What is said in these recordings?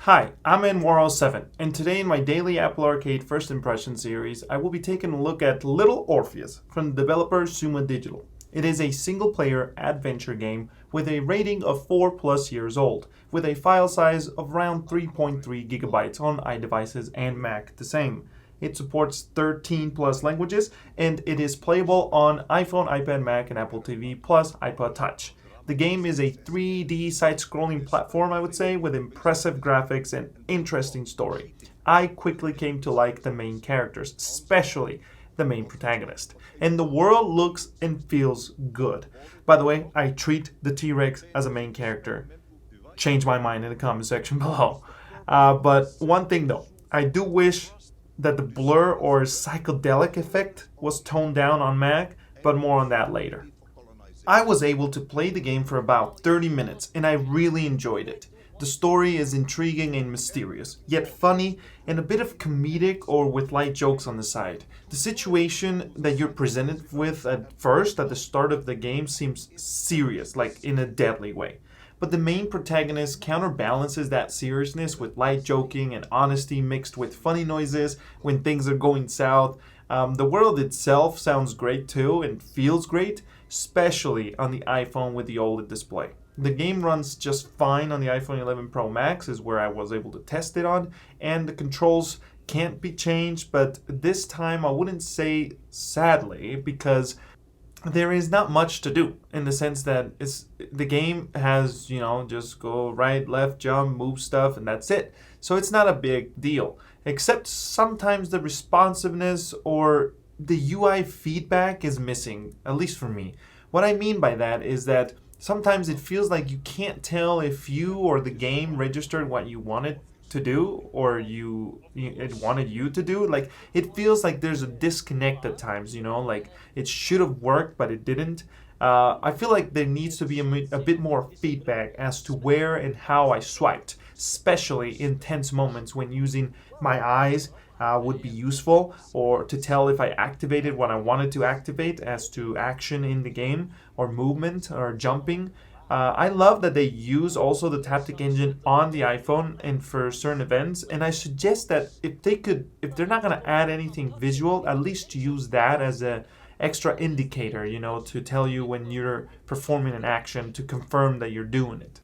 Hi, I'm N107, and today in my daily Apple Arcade First Impression series, I will be taking a look at Little Orpheus from the developer Suma Digital. It is a single-player adventure game with a rating of 4+ years old, with a file size of around 3.3 gigabytes on iDevices and Mac the same. It supports 13 plus languages, and it is playable on iPhone, iPad, Mac, and Apple TV, plus iPod Touch. The game is a 3D side-scrolling platform, I would say, with impressive graphics and interesting story. I quickly came to like the main characters, especially the main protagonist. And the world looks and feels good. By the way, I treat the T-Rex as a main character. Change my mind in the comment section below. But one thing though, I do wish that the blur or psychedelic effect was toned down on Mac, but more on that later. I was able to play the game for about 30 minutes and I really enjoyed it. The story is intriguing and mysterious, yet funny and a bit of comedic or with light jokes on the side. The situation that you're presented with at first, at the start of the game, seems serious, like in a deadly way. But the main protagonist counterbalances that seriousness with light joking and honesty mixed with funny noises when things are going south. The world itself sounds great too and feels great, especially on the iPhone with the OLED display. The game runs just fine on the iPhone 11 Pro Max, is where I was able to test it on, and the controls can't be changed, but this time I wouldn't say sadly, because there is not much to do in the sense that the game has, just go right, left, jump, move stuff, and that's it. So it's not a big deal, except sometimes the responsiveness or the UI feedback is missing, at least for me. What I mean by that is that sometimes it feels like you can't tell if you or the game registered what you wanted to do or it wanted you to do. Like, it feels like there's a disconnect at times, like it should have worked but it didn't. I feel like there needs to be a bit more feedback as to where and how I swiped, especially in tense moments when using my eyes would be useful, or to tell if I activated what I wanted to activate as to action in the game or movement or jumping. I love that they use also the Taptic engine on the iPhone and for certain events, and I suggest that if they're not going to add anything visual, at least use that as a extra indicator, to tell you when you're performing an action to confirm that you're doing it.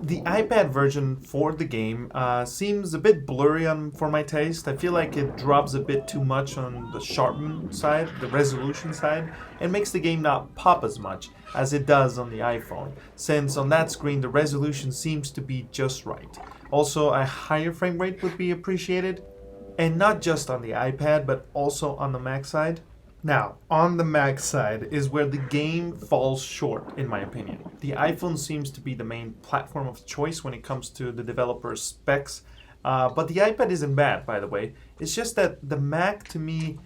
The iPad version for the game seems a bit blurry for my taste. I feel like it drops a bit too much on the sharpen side, the resolution side, and makes the game not pop as much as it does on the iPhone, since on that screen the resolution seems to be just right. Also, a higher frame rate would be appreciated, and not just on the iPad, but also on the Mac side. Now, on the Mac side is where the game falls short, in my opinion. The iPhone seems to be the main platform of choice when it comes to the developer's specs, but the iPad isn't bad, by the way. It's just that the Mac, to me,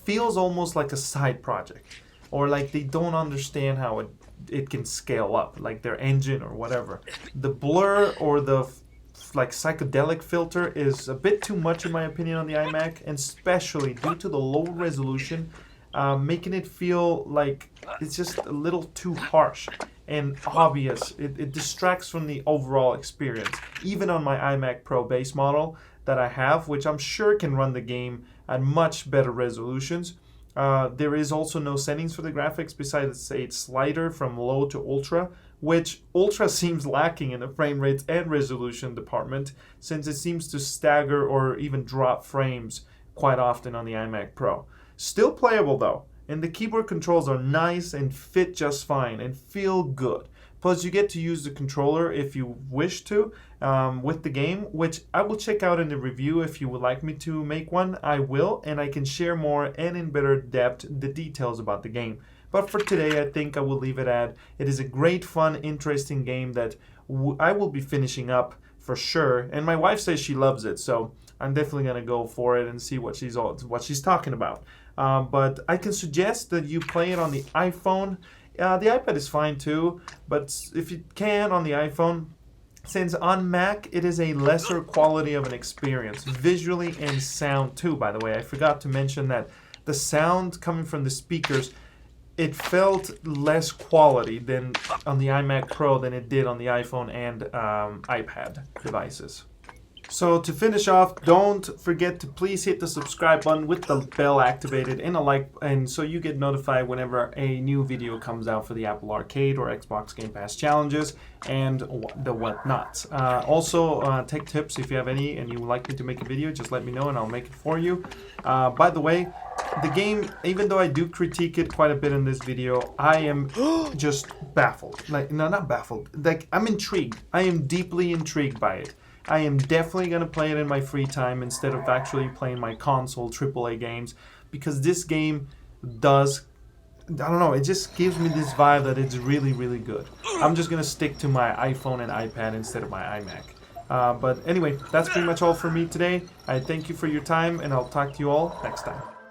feels almost like a side project, or like they don't understand how it can scale up, like their engine or whatever. The blur or the psychedelic filter is a bit too much, in my opinion, on the iMac, and especially due to the low resolution, making it feel like it's just a little too harsh and obvious. It distracts from the overall experience. Even on my iMac Pro base model that I have, which I'm sure can run the game at much better resolutions, there is also no settings for the graphics besides a slider from low to ultra, which ultra seems lacking in the frame rates and resolution department, since it seems to stagger or even drop frames quite often on the iMac Pro. Still playable though, and the keyboard controls are nice and fit just fine and feel good. Plus, you get to use the controller if you wish to with the game, which I will check out in the review. If you would like me to make one, I will, and I can share more and in better depth the details about the game. But for today, I think I will leave it at, it is a great, fun, interesting game that I will be finishing up for sure, and my wife says she loves it, so I'm definitely going to go for it and see what she's talking about. But I can suggest that you play it on the iPhone. The iPad is fine too, but if you can on the iPhone, since on Mac it is a lesser quality of an experience, visually and sound too, by the way. I forgot to mention that the sound coming from the speakers it felt less quality than on the iMac Pro than it did on the iPhone and iPad devices. So to finish off, don't forget to please hit the subscribe button with the bell activated and a like, and so you get notified whenever a new video comes out for the Apple Arcade or Xbox Game Pass challenges and the whatnots. Also, take tips if you have any and you would like me to make a video, just let me know and I'll make it for you. By the way, the game, even though I do critique it quite a bit in this video, I am just baffled. Like, no, not baffled. Like, I'm intrigued. I am deeply intrigued by it. I am definitely going to play it in my free time instead of actually playing my console AAA games, because this game does, I don't know, it just gives me this vibe that it's really, really good. I'm just going to stick to my iPhone and iPad instead of my iMac. But anyway, that's pretty much all for me today. I thank you for your time, and I'll talk to you all next time.